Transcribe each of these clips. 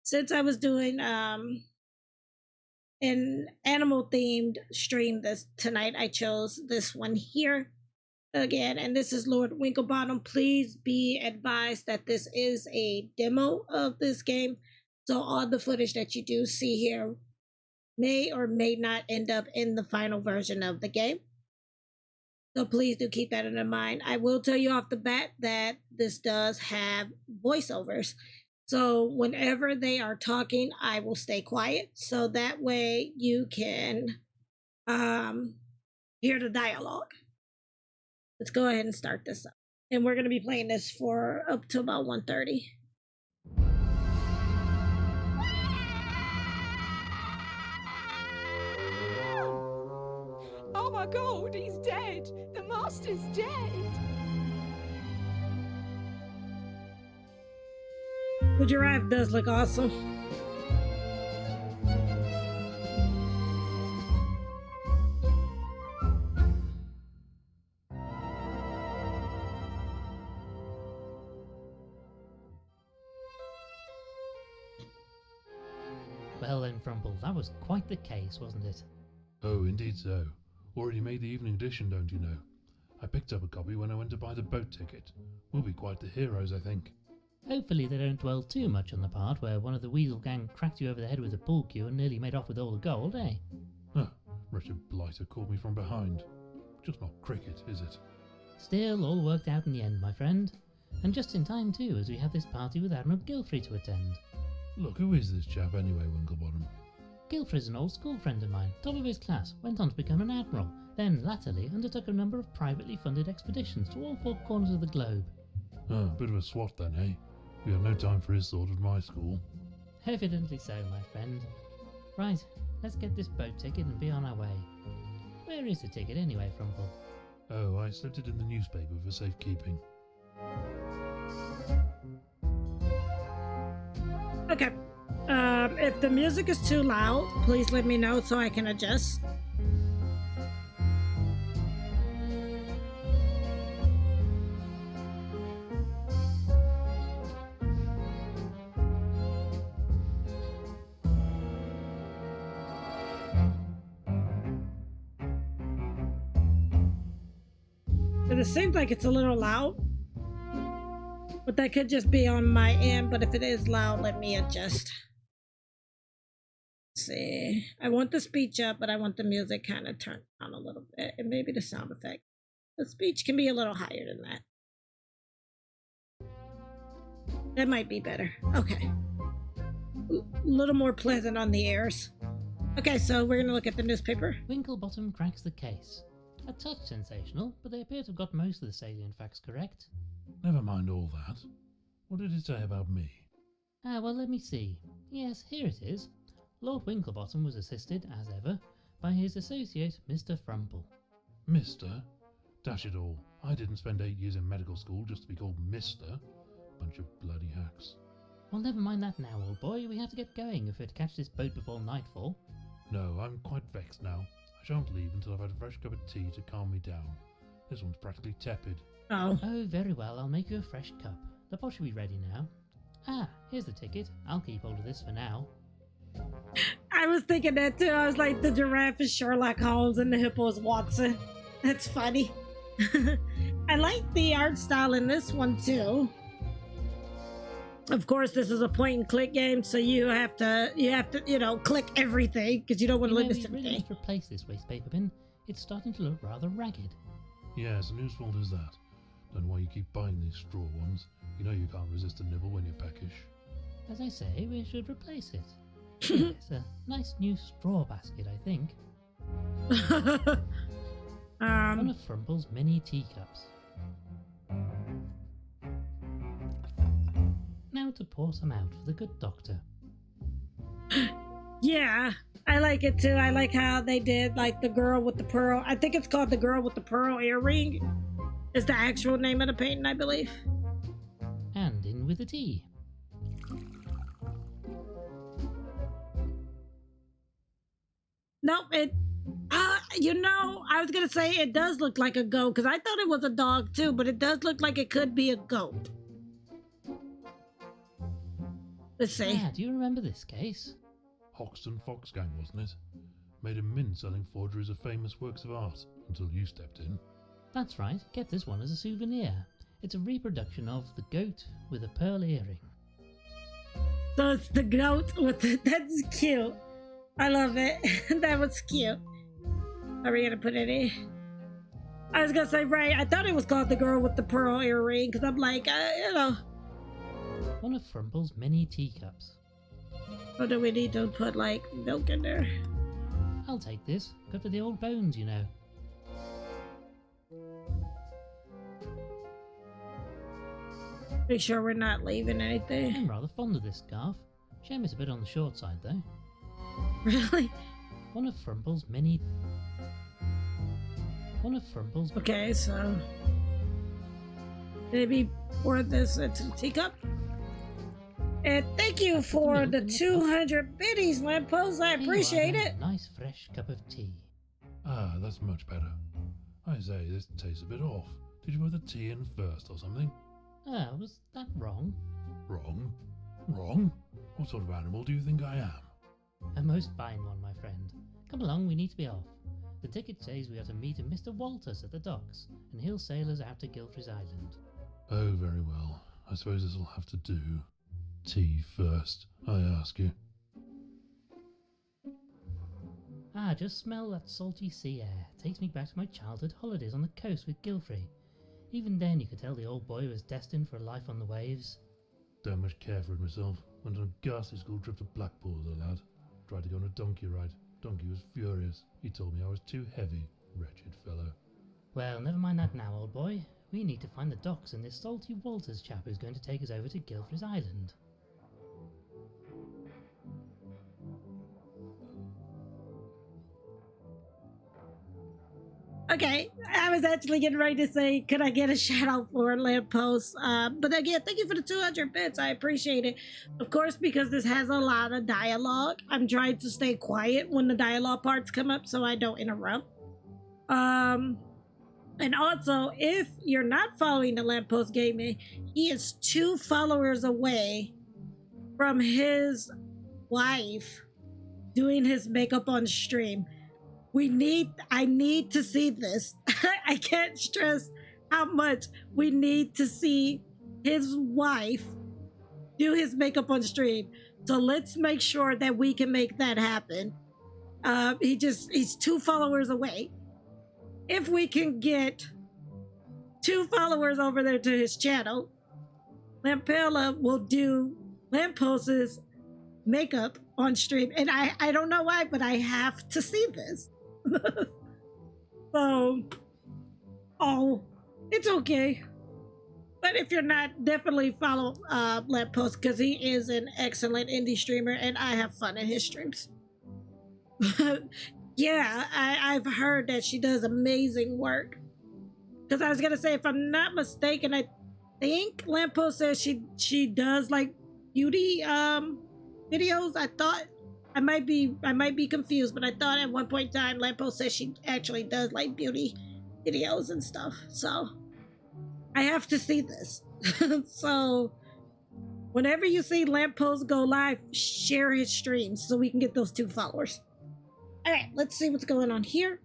since I was doing an animal themed stream this tonight, I chose this one here again, and this is Lord Winklebottom. Please be advised that this is a demo of this game, so all the footage that you do see here may or may not end up in the final version of the game. So please do keep that in mind. I will tell you off the bat that this does have voiceovers. So whenever they are talking, I will stay quiet. So that way you can hear the dialogue. Let's go ahead and start this up. And we're going to be playing this for up to about 1:30. Oh my god, he's dead! The master's dead! The giraffe does look awesome. Well then, Frumple, that was quite the case, wasn't it? Oh, indeed so. Already made the evening edition, don't you know? I picked up a copy when I went to buy the boat ticket. We'll be quite the heroes, I think. Hopefully they don't dwell too much on the part where one of the Weasel gang cracked you over the head with a pool cue and nearly made off with all the gold, eh? Huh, wretched blighter caught me from behind. Just not cricket, is it? Still, all worked out in the end, my friend. And just in time too, as we have this party with Admiral Gilfrey to attend. Look, who is this chap anyway, Winklebottom? Gilfrey's an old school friend of mine, top of his class, went on to become an admiral, then latterly undertook a number of privately funded expeditions to all four corners of the globe. Ah, bit of a swot then, eh? We have no time for his sort at my school. Evidently so, my friend. Right, let's get this boat ticket and be on our way. Where is the ticket anyway, Frumple? Oh, I slipped it in the newspaper for safekeeping. Okay. If the music is too loud, please let me know so I can adjust. But it seems like it's a little loud. But that could just be on my end, but if it is loud, let me adjust. Let's see. I want the speech up, but I want the music kind of turned down a little bit. And maybe the sound effect. The speech can be a little higher than that. That might be better. Okay. A little more pleasant on the ears. Okay, so we're going to look at the newspaper. Winklebottom cracks the case. A touch sensational, but they appear to have got most of the salient facts correct. Never mind all that. What did it say about me? Ah, well, let me see. Yes, here it is. Lord Winklebottom was assisted, as ever, by his associate, Mr. Frumple. Mister? Dash it all. I didn't spend 8 years in medical school just to be called Mister. Bunch of bloody hacks. Well, never mind that now, old boy. We have to get going if we're to catch this boat before nightfall. No, I'm quite vexed now. I shan't leave until I've had a fresh cup of tea to calm me down. This one's practically tepid. Oh. Oh, very well. I'll make you a fresh cup. The pot should be ready now. Ah, here's the ticket. I'll keep hold of this for now. I was thinking that too. I was like, the giraffe is Sherlock Holmes and the hippo is Watson. That's funny. I like the art style in this one too. Of course, this is a point and click game, so you have to, click everything because you don't want to limit we really must replace this waste paper bin. It's starting to look rather ragged. Yes, and whose fault is that? Don't know why you keep buying these straw ones. You know you can't resist a nibble when you're peckish. As I say, we should replace it. It's a nice new straw basket, I think. One of Frumple's mini teacups. Now to pour some out for the good doctor. Yeah, I like it too. I like how they did like the girl with the pearl. I think it's called the girl with the pearl earring. Is the actual name of the painting, I believe. And in with the tea. Nope, I was gonna say it does look like a goat because I thought it was a dog too, but it does look like it could be a goat. Let's see. Ah, do you remember this case? Hoxton Fox Gang, wasn't it? Made a mint selling forgeries of famous works of art until you stepped in. That's right, get this one as a souvenir. It's a reproduction of the goat with a pearl earring. So it's the goat with the, that's cute. I love it. That was cute. Are we gonna put it in? I was gonna say, right, I thought it was called the girl with the pearl earring, because I'm like, you know. One of Frumple's many teacups. Or do we need to put, like, milk in there? I'll take this, good for the old bones, you know. Make sure we're not leaving anything. I'm rather fond of this scarf. Shame it's a bit on the short side, though. Really? One of Frumple's Okay, so maybe pour this into the teacup. And thank you for the 200 biddies, Lamppost. I appreciate it. Nice fresh cup of tea. Ah, that's much better. I say, this tastes a bit off. Did you put the tea in first or something? Ah, was that wrong? Wrong? Wrong? What sort of animal do you think I am? A most fine one, my friend. Come along, we need to be off. The ticket says we have to meet a Mr. Walters at the docks, and he'll sail us out to Guilfry's Island. Oh, very well. I suppose this'll have to do. Tea first, I ask you. Ah, just smell that salty sea air. Takes me back to my childhood holidays on the coast with Guilfry. Even then you could tell the old boy was destined for a life on the waves. Don't much care for it myself. Went on a ghastly school trip to Blackpool as a lad. Tried to go on a donkey ride. Donkey was furious. He told me I was too heavy. Wretched fellow. Well, never mind that now, old boy. We need to find the docks and this salty Walters chap who's going to take us over to Guilfry's Island. Okay, I was actually getting ready to say, could I get a shout out for Lamppost? But again, thank you for the 200 bits. I appreciate it. Of course, because this has a lot of dialogue, I'm trying to stay quiet when the dialogue parts come up so I don't interrupt. And also, if you're not following the Lamppost Gaming, he is 2 followers away from his wife doing his makeup on stream. I need to see this. I can't stress how much we need to see his wife do his makeup on stream. So let's make sure that we can make that happen. He's 2 followers away. If we can get 2 followers over there to his channel, Lampella will do Lamppost's makeup on stream. And I don't know why, but I have to see this. So, it's okay. But if you're not, definitely follow Lamppost because he is an excellent indie streamer and I have fun in his streams. Yeah, I've heard that she does amazing work. Because I was going to say, if I'm not mistaken, I think Lamppost says she does like beauty videos. I thought I might be confused, but I thought at one point in time Lamppost says she actually does like beauty videos and stuff. So I have to see this. So whenever you see Lamppost go live, share his streams so we can get those 2 followers. All right, let's see what's going on here.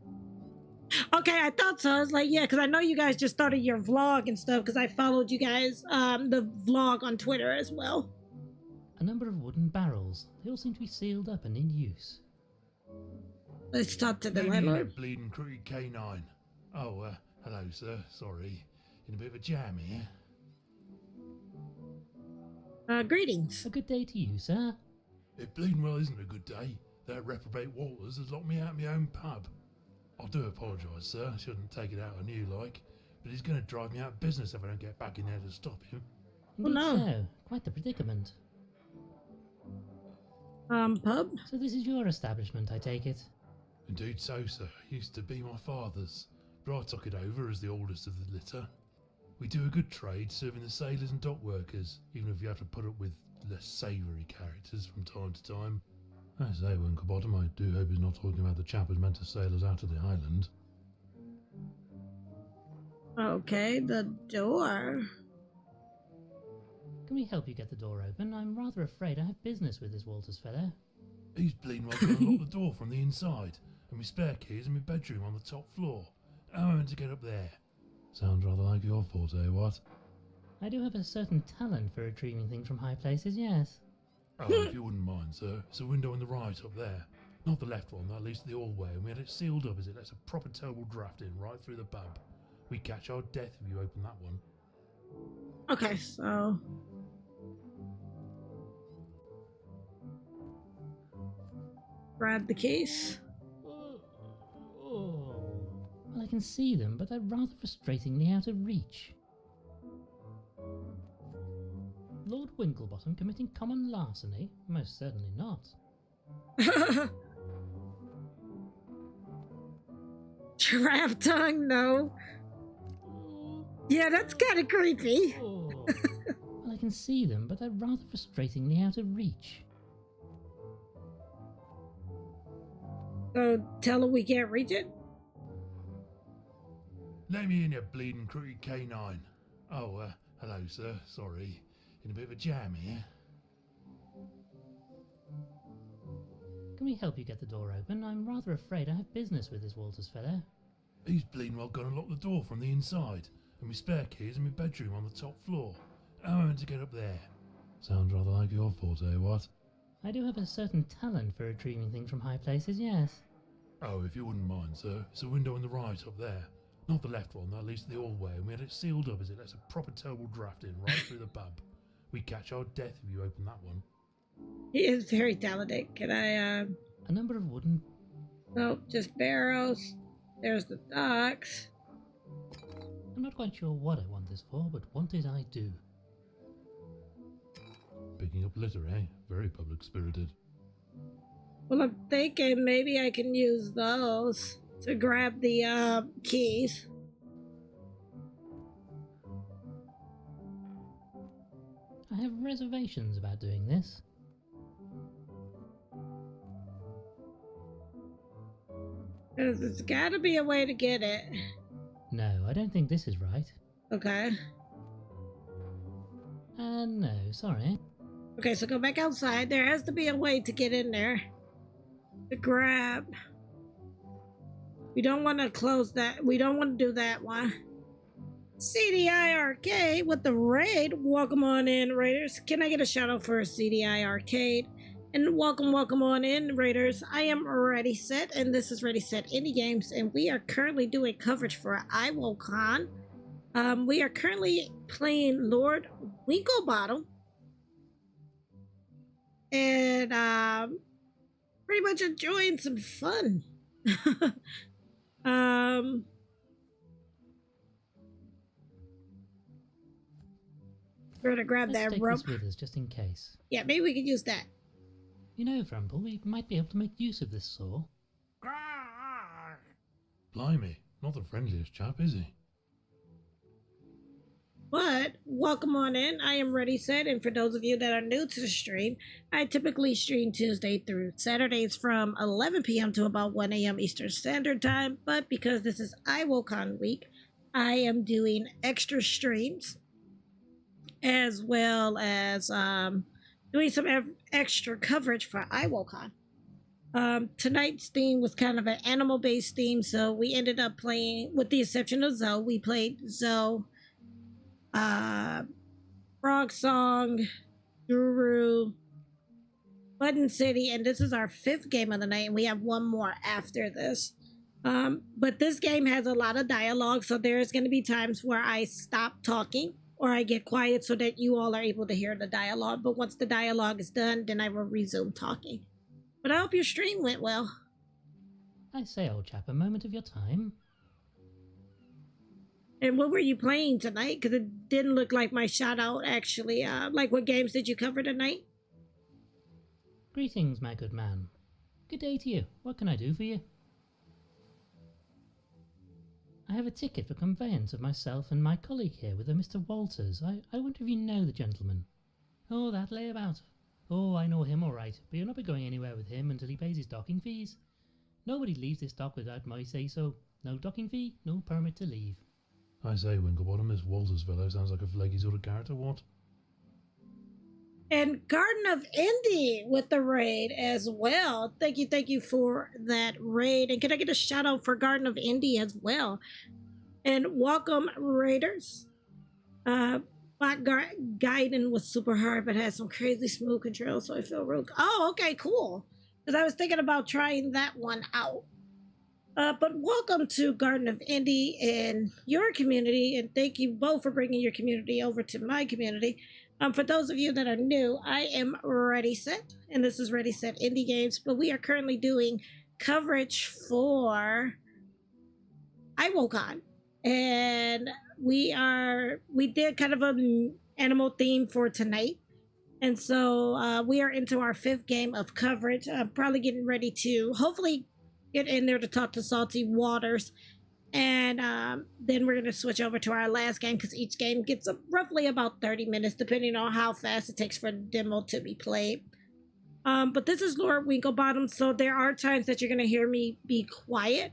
Okay, I thought so. I was like, yeah, because I know you guys just started your vlog and stuff because I followed you guys, the vlog on Twitter as well. A number of wooden barrels. They all seem to be sealed up and in use. Let's talk to the Maybe landlord. a bleeding crooked canine. Oh, hello, sir. Sorry. In a bit of a jam here. Greetings. A good day to you, sir. It bleeding well isn't a good day. That reprobate Walters has locked me out of my own pub. I do apologise, sir. I shouldn't take it out on you, like. But he's going to drive me out of business if I don't get back in there to stop him. Indeed no. So. Quite the predicament. Pub? So this is your establishment, I take it? Indeed so, sir. Used to be my father's, but I took it over as the oldest of the litter. We do a good trade serving the sailors and dock workers, even if you have to put up with less savoury characters from time to time. I say, Winklebottom, I do hope he's not talking about the chap who's meant to sail us out of the island. Okay, the door. Can we help you get the door open? I'm rather afraid I have business with this Walters fellow. He's bleeding well gonna lock the door from the inside, and my spare key is in my bedroom on the top floor. How am I meant to get up there? Sounds rather like your fault, eh, what? I do have a certain talent for retrieving things from high places, yes. Oh, if you wouldn't mind, sir. It's the window on the right up there. Not the left one, that leads to the hallway, and we had it sealed up as it lets a proper terrible draft in right through the pub. We'd catch our death if you open that one. Okay, so grab the case. Well, I can see them, but they're rather frustratingly out of reach. Lord Winklebottom committing common larceny? Most certainly not. Giraffe tongue, no. Yeah, that's kind of creepy. Well, I can see them, but they're rather frustratingly out of reach. So tell her we can't reach it? Let me in, you bleeding crooked canine. Oh, hello, sir. Sorry. In a bit of a jam here. Can we help you get the door open? I'm rather afraid I have business with this Walters fellow. He's bleeding well gonna lock the door from the inside, and my spare key is in my bedroom on the top floor. How am I meant to get up there? Sounds rather like your fault, eh, what? I do have a certain talent for retrieving things from high places, yes. Oh, if you wouldn't mind, sir. It's the window on the right up there. Not the left one, that leads to the hallway, and we had it sealed up as it lets a proper terrible draft in right through the pub. We'd catch our death if you open that one. He is very talented. Can I, A number of wooden... Nope, just barrels. There's the docks. I'm not quite sure what I want this for, but want it I do. Picking up litter, eh? Very public-spirited. Well, I'm thinking maybe I can use those to grab the, keys. I have reservations about doing this. There's gotta be a way to get it. No, I don't think this is right. Okay. No, sorry. Okay, so go back outside. There has to be a way to get in there. To grab. We don't want to close that. We don't want to do that one. CDI Arcade with the raid. Welcome on in, Raiders. Can I get a shout out for CDI Arcade? And welcome on in, Raiders. I am Ready Set, and this is Ready Set Indie Games, and we are currently doing coverage for IWOCon. We are currently playing Lord Winklebottom, and pretty much enjoying some fun. We're gonna grab Let's that take rope. this with us just in case. Yeah, maybe we could use that. You know, Vrumple, we might be able to make use of this saw. Blimey, not the friendliest chap, is he? But welcome on in. I am Ready Set, and for those of you that are new to the stream, I typically stream Tuesday through Saturdays from 11 p.m. to about 1 a.m. Eastern Standard Time. But because this is IWOCon week, I am doing extra streams as well as doing some extra coverage for IWOCon. Tonight's theme was kind of an animal-based theme, so we ended up playing, with the exception of Zoe, we played Zoe, Frog Song, Guru, Button City, and this is our 5th game of the night, and we have one more after this. But this game has a lot of dialogue, so there's going to be times where I stop talking or I get quiet so that you all are able to hear the dialogue. But once the dialogue is done, then I will resume talking. But I hope your stream went well. I say, old chap, a moment of your time. And what were you playing tonight? Because it didn't look like my shout out, actually. Like, what games did you cover tonight? Greetings, my good man. Good day to you. What can I do for you? I have a ticket for conveyance of myself and my colleague here with a Mr. Walters. I wonder if you know the gentleman. Oh, that layabout. Oh, I know him all right, but you'll not be going anywhere with him until he pays his docking fees. Nobody leaves this dock without my say-so. No docking fee, no permit to leave. I say, Winklebottom, this Walters fellow sounds like a flaky sort of character, what? And Garden of Indy with the raid as well. Thank you for that raid. And can I get a shout out for Garden of Indy as well? And welcome, Raiders. Bot Gaiden was super hard, but had some crazy smooth control, so I feel real. Oh, okay, cool. Because I was thinking about trying that one out. But welcome to Garden of Indy and your community, and thank you both for bringing your community over to my community. For those of you that are new, I am Ready Set, and this is Ready Set Indie Games, but we are currently doing coverage for IWOCon, and we did kind of an animal theme for tonight, and so we are into our 5th game of coverage. I'm probably getting ready to hopefully get in there to talk to Salty Waters, and then we're going to switch over to our last game because each game gets roughly about 30 minutes depending on how fast it takes for the demo to be played. But this is Lord Winklebottom, so there are times that you're going to hear me be quiet,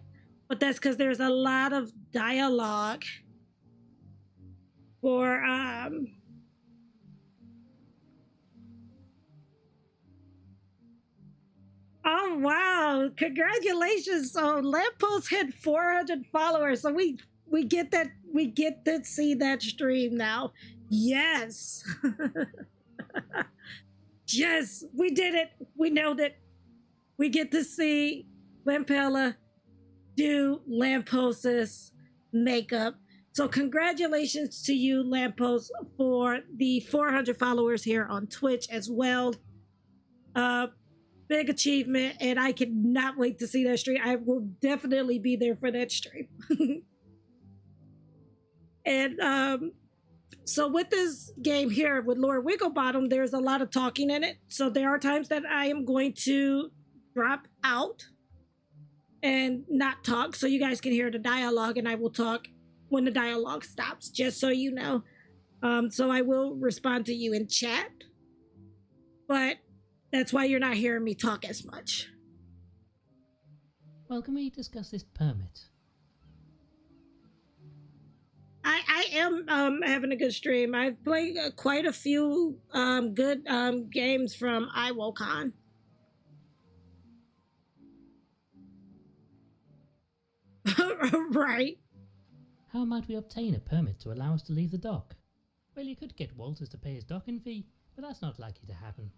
but that's because there's a lot of dialogue for oh wow, congratulations. So Lamppost hit 400 followers, so we get to see that stream now. Yes. Yes, we did it. We nailed it. We get to see Lampella do Lamppost's makeup. So congratulations to you, Lamppost, for the 400 followers here on Twitch as well. Big achievement, and I cannot wait to see that stream. I will definitely be there for that stream. And so with this game here with Lord Winklebottom, there's a lot of talking in it. So there are times that I am going to drop out and not talk so you guys can hear the dialogue, and I will talk when the dialogue stops, just so you know. So I will respond to you in chat, but that's why you're not hearing me talk as much. Well, can we discuss this permit? I am having a good stream. I've played quite a few good games from IWOCon. Right. How might we obtain a permit to allow us to leave the dock? Well, you could get Walters to pay his docking fee, but that's not likely to happen.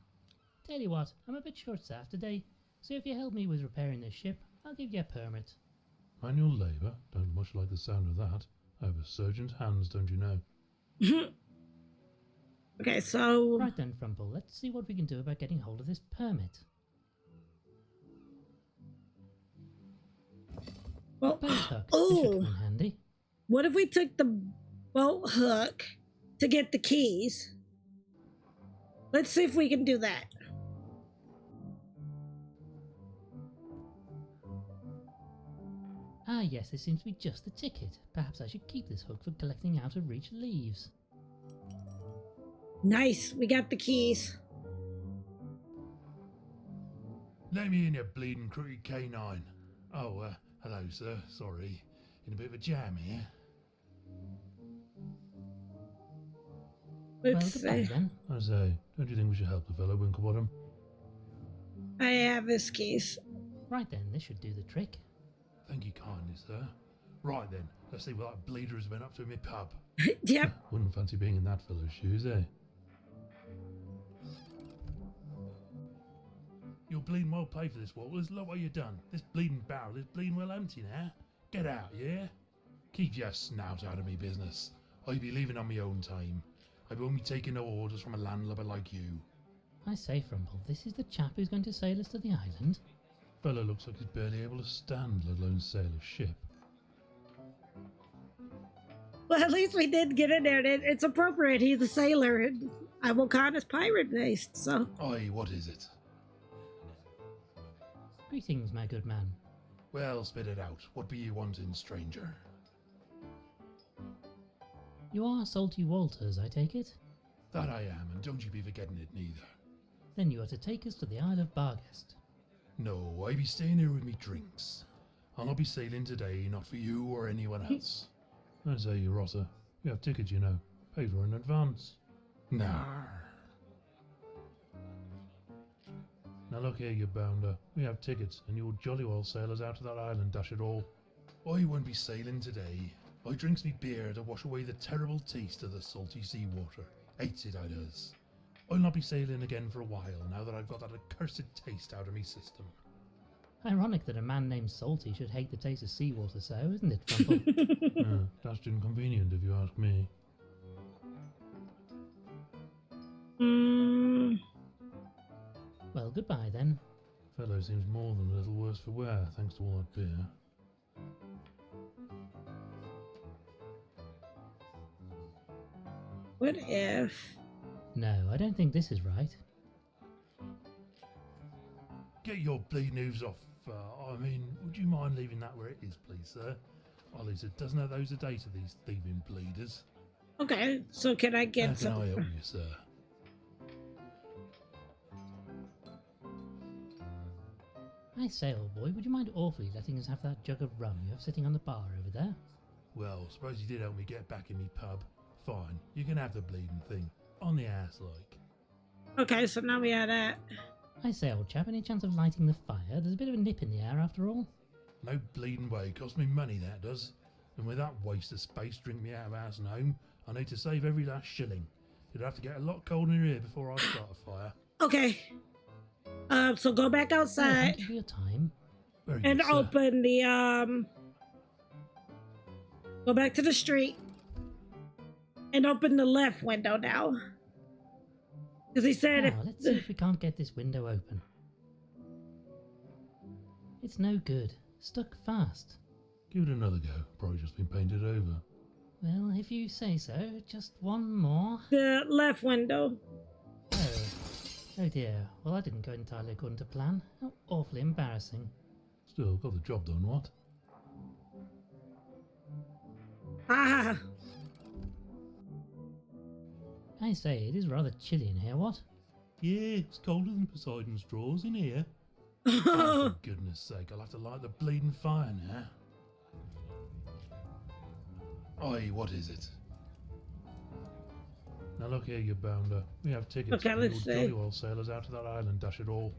Tell you what, I'm a bit short-staffed today, so if you help me with repairing this ship, I'll give you a permit. Manual labour? Don't much like the sound of that. I have a surgeon's hands, don't you know? Okay, so... Right then, Frumple, let's see what we can do about getting hold of this permit. Well, boat hook. oh, This should come in handy. What if we took the boat hook to get the keys? Let's see if we can do that. Ah yes, this seems to be just the ticket. Perhaps I should keep this hook for collecting out of reach leaves. Nice, we got the keys. Let me in, you bleeding crooked canine. Oh, hello, sir. Sorry. In a bit of a jam here. Well, Let's goodbye see. then. I say, don't you think we should help the fellow, Winklebottom? I have his keys. Right then, this should do the trick. Thank you kindly, sir. Right then, let's see what that bleeder has been up to in my pub. Yep. Wouldn't fancy being in that fellow's shoes, eh? You're bleeding well paid for this, Walters. Look what you done. This bleeding barrel is bleeding well empty now. Get out, yeah? Keep your snout out of me business. I be leaving on my own time. I won't be taking no orders from a landlubber like you. I say, Frumple, this is the chap who's going to sail us to the island. Fellow looks like he's barely able to stand, let alone sail a ship. Well, at least we did get in there. It's appropriate. He's a sailor. And IWOCon is pirate-based, so... Aye, what is it? Greetings, my good man. Well, spit it out. What be you wanting, stranger? You are Salty Walters, I take it? That I am, and don't you be forgetting it neither. Then you are to take us to the Isle of Barghest. No, I be staying here with me drinks. I'll not be sailing today, not for you or anyone else. I say, Rossa, you have tickets, you know. Pay for in advance. Nah. Now look here, you bounder. We have tickets, and you'll jolly well sail us out to that island, dash it all. I won't be sailing today. I drinks me beer to wash away the terrible taste of the salty sea water. Hates it, I does. I'll not be sailing again for a while, now that I've got that accursed taste out of me system. Ironic that a man named Salty should hate the taste of seawater so, isn't it, Frumple? That's inconvenient if you ask me. Well, goodbye then. Fellow seems more than a little worse for wear, thanks to all that beer. What if? No, I don't think this is right. Get your bleeding hooves off. I mean, would you mind leaving that where it is, please, sir? Ollie's a dozen of those a day to these thieving bleeders. Okay, so can I How get can some? I help you, sir? I say, old boy, would you mind awfully letting us have that jug of rum you have sitting on the bar over there? Well, suppose you did help me get back in me pub. Fine, you can have the bleeding thing. On the ass, like. Okay, so now we are that. I say, old chap, any chance of lighting the fire? There's a bit of a nip in the air after all. No bleeding way, cost me money that does. And with that waste of space drink me out of house and home, I need to save every last shilling. You'd have to get a lot colder in here before I start a fire. Okay. So go back Oh, outside thank you for your time. Very and good, sir. open the Go back to the street and open the left window now. Because he said Now, let's see if we can't get this window open. It's no good. Stuck fast. Give it another go. Probably just been painted over. Well, if you say so, just one more. the left window. Oh. Oh dear. Well, that didn't go entirely according to plan. How awfully embarrassing. Still, got the job done, what? Ah. I say, it is rather chilly in here, what? Yeah, it's colder than Poseidon's drawers in here. Oh, for goodness sake, I'll have to light the bleeding fire now. Oi, what is it? Now look here, you bounder. We have tickets. Okay, and let's you'll see. jolly well sail us out to that island, dash it all.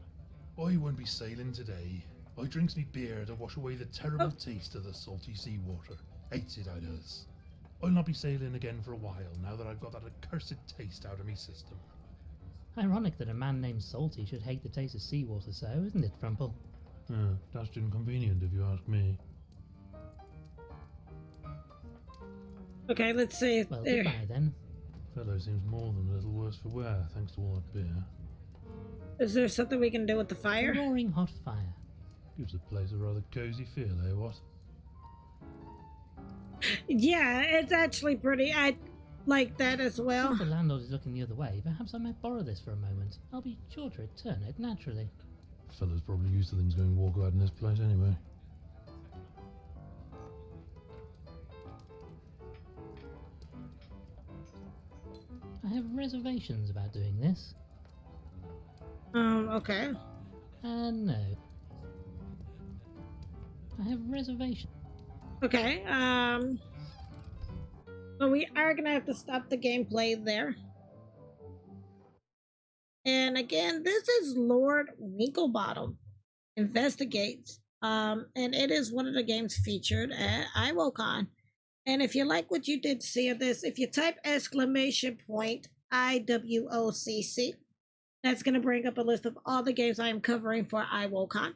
I won't be sailing today. I drinks me beer to wash away the terrible taste of the salty sea water. Hates it, I does. I'll not be sailing again for a while, now that I've got that accursed taste out of me system. Ironic that a man named Salty should hate the taste of seawater so, isn't it, Frumple? That's inconvenient if you ask me. Okay, let's see. Well, There. goodbye then. Fellow seems more than a little worse for wear, thanks to all that beer. Is there something we can do with the A fire? roaring hot fire. Gives the place a rather cosy feel, eh, what? Yeah, it's actually pretty. I like that as well. If the landlord is looking the other way, perhaps I might borrow this for a moment. I'll be sure to return it naturally. Fellow's probably used to things going walkabout in this place anyway. I have reservations about doing this. Okay. No. I have reservations. Okay, but we are gonna have to stop the gameplay there. And again, this is Lord Winklebottom Investigates. And it is one of the games featured at IWOCon. And if you like what you did see of this, if you type exclamation point IWOCC, that's gonna bring up a list of all the games I am covering for IWOCon.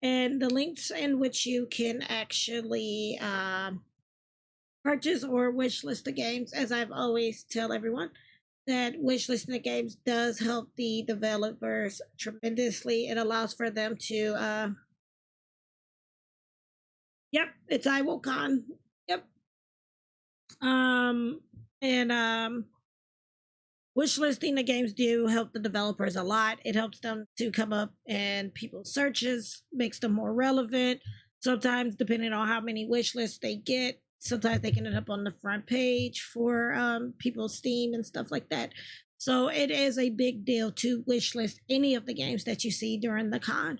And the links in which you can actually purchase or wishlist the games. As I've always tell everyone, that wishlisting the games does help the developers tremendously. It allows for them to yep, it's IWOCon. Yep. Wishlisting the games do help the developers a lot. It helps them to come up in people's searches, makes them more relevant. Sometimes, depending on how many wish lists they get, sometimes they can end up on the front page for people's Steam and stuff like that. So it is a big deal to wishlist any of the games that you see during the con.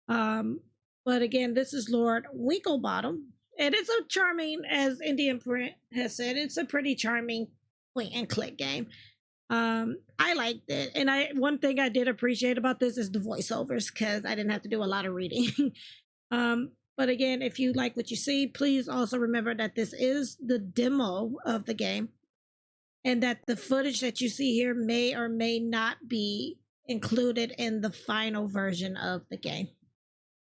But again, this is Lord Winklebottom. And it's a charming, as Indian Print has said, it's a pretty charming point and click game. I liked it, and one thing I did appreciate about this is the voiceovers, because I didn't have to do a lot of reading. But again, if you like what you see, please also remember that this is the demo of the game, and that the footage that you see here may or may not be included in the final version of the game.